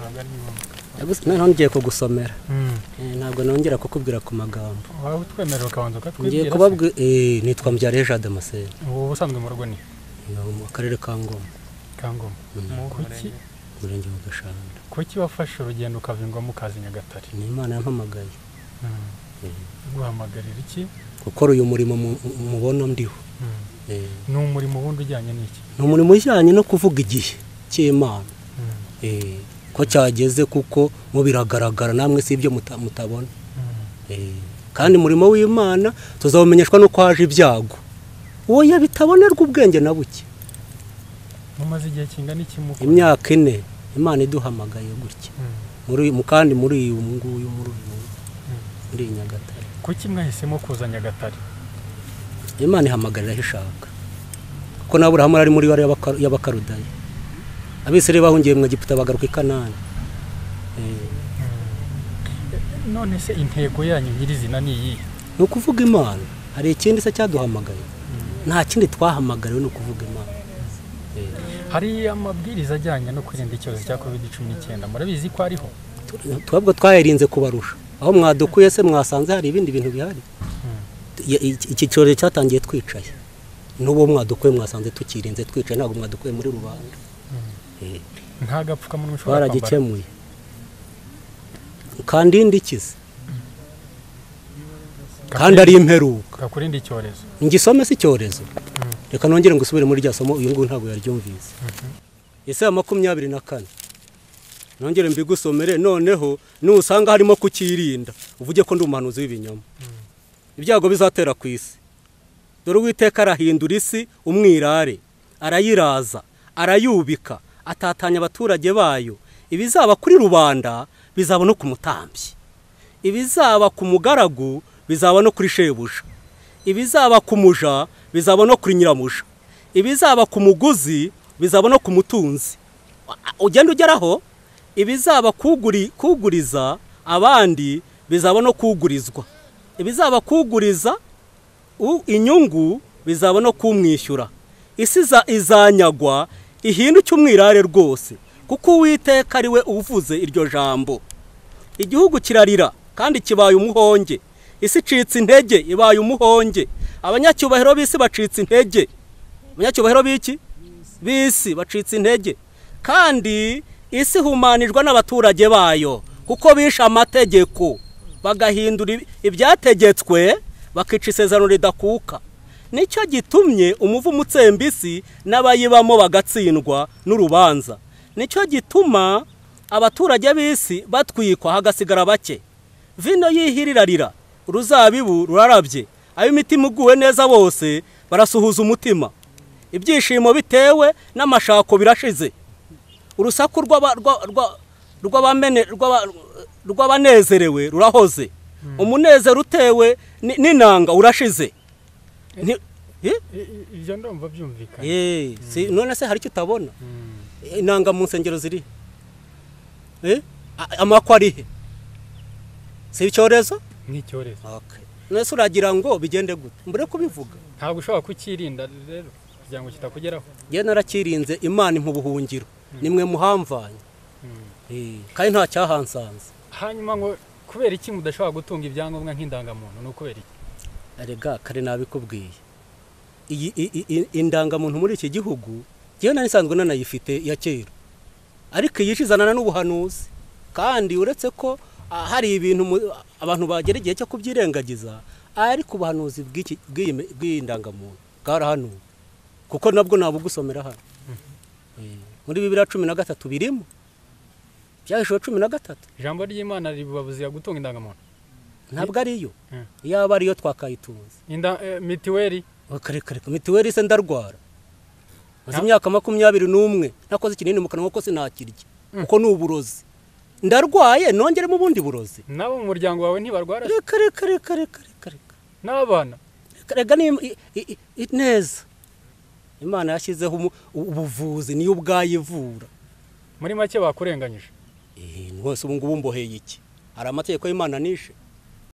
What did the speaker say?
ntabwo ari ngombwa. gusa noneho ngiye kugusomera ntabwo nongera kukubwira ku magambo waba utwemerera ukabanza ukatwibwira. ngiye kubabwira nitwa Mbyare Jean Damascene. ubu ubusanzwe mu rugo ni mu karere ka Ngoma. Kuki Murenge wa Gashanda. kuki wafashe urugendo ukavingwamo ukaza Nyagatare? Ni Imana yampamagaye. guhamagarira iki? gukora uyu murimo mubona ndiho. ni umurimo wundi ujyanye n'iki? ni umurimo ujyanye no kuvuga igihe cy'Imana ko cyageze kuko mu biragaragara namwe si ibyo mutabona. kandi umurimo w'Imana tuzawumenyeshwa nuko haje ibyago oya bitabonerwa ubwenge na buke. mumaze igihe kingana iki mu imyaka 4 Imana iduhamagaye gutya kandi muri uyu nguyu muri Nyagatare. kuki mwahisemo kuza Nyagatare? Imana ihamagarira ishaka ko n'Aburahamu ari muri bari y'Abakarudayi. Abisirayeli bahungiye mu Egiputa bagaruka i Kanani. none se intego yanyu nyirizina ni iyi? Ni ukuvuga Imana. Hari ikindi se cyaduhamagaye? Nta kindi twahamagariwe ni ukuvuga Imana. hari amabwiriza ajyanye no kwirinda icyorezo cya COVID-19 murabizi ko ariho? Twabwo twayirinze kubarusha. Aho mwadukuye se mwasanze hari ibindi bintu bihari? Iki cyorezo cyatangiye twicaye. N'ubo mwadukuye mwasanze tukirinze twicaye ntabwo mwadukuye muri rubanda. nta gapfukamunwa ushobora kwambara? Baragikemuye. Kandi ndikize. Kandi ari imperuka. Kakurinda icyorezo. Ngisome si icyorezo. Reka nongere ngusubire muri rya somo uyu nguyu ntabwo yaryumvise. Yesaya 24. Nongere mbigusomere noneho nusanga harimo kukirinda uvuge ko ndi umuhanuzi w'ibinyoma. Ibyago bizatera ku isi. Dore Uwiteka arahindura isi umwirare, arayiraza, arayubika, atatanya abaturage bayo. Ibizaba kuri rubanda bizaba no ku mutambyi. Ibizaba ku mugaragu bizaba no kuri shebuja. Ibizaba ku muja bizaba no kuri nyiramuja. Ibizaba ku muguzi bizaba no ku mutunzi. Ugenda ugeraho ibizaba kuguriza abandi bizaba no kugurizwa. Ibizaba kuguriza inyungu bizaba no kumwishyura. Isi izanyagwa ihinduke umwirare rwose kuko Uwiteka ari we uvuze iryo jambo. Igihugu kirarira kandi kibaye umuhonge. Isi icitse intege ibaye umuhonge. Abanyacyubahiro b'isi bacitse intege. Abanyacyubahiro b'iki? B'isi bacitse intege. Kandi isi humanijwe n'abaturage bayo kuko bishe amategeko bagahindura ibyategetswe bakica isezerano ridakuka. Nicyo gitumye umuvumo utsemba isi n'abayibamo bagatsindwa n'urubanza. Nicyo gituma abaturage b'isi batwikwa hagasigara bake. Vino yihirirarira uruzabibu rurarabye. Ayo imitima uguwe neza bose barasuhuza umutima. Ibyishimo bitewe n'amashako birashize. Urusaku rw'abanezerewe rurahoze. Umunezero utewe n'inanga urashize. Ibyo ndumva byumvikana. None se hari icyo utabona? Inanga mu nsengero ziri amakwa arihe? Si icyorezo? Ni icyorezo. Nese uragira ngo bigende gute? Mbere kubivuga. Ntabwo ushobora kukirinda rero kugira ngo kitakugeraho. Ye narakirinze Imana mu buhungiro. Nimwe muhamvanye. Kandi nta cyahansanze. Hanyuma ngo kubera iki mudashobora gutunga ibyangombwa nk'indangamuntu no kubera iki? Arega kare nabikubwiye. Iyi indangamuntu muri iki gihugu gihe nari sanzwe nanayifite ya kera. Ariko yishizanana n'ubuhanuzi. Kandi uretse ko hari ibintu abantu bagera igihe cyo kubyirengagiza ariko ubuhanuzi bw'indangamuntu bwarahanuwe. Kuko nabwo nabugusomera hano. Muri 2013 birimo. Byahishwe 13. Ijambo ry'Imana ribabuziya gutunga indangamuntu. Ntabwo ariyo. Yaba ariyo twakayitunze. Mitiweri. Kare mitiweri se ndarwara. Maze imyaka 21 nakoze kinini mu kanwa ko sinakirya. Uko ni uburozi. Ndarwaye nongere mu bundi burozi. Nabo mu muryango wawe ntibarwara. Kare. N'abana. Karega ni neza. Imana yashyizeho ubuvuzi niyo ubwayivura. Muri make bakurenganyije. Nwese ubu ngubu mboheye iki? Hari amategeko y'Imana nishe.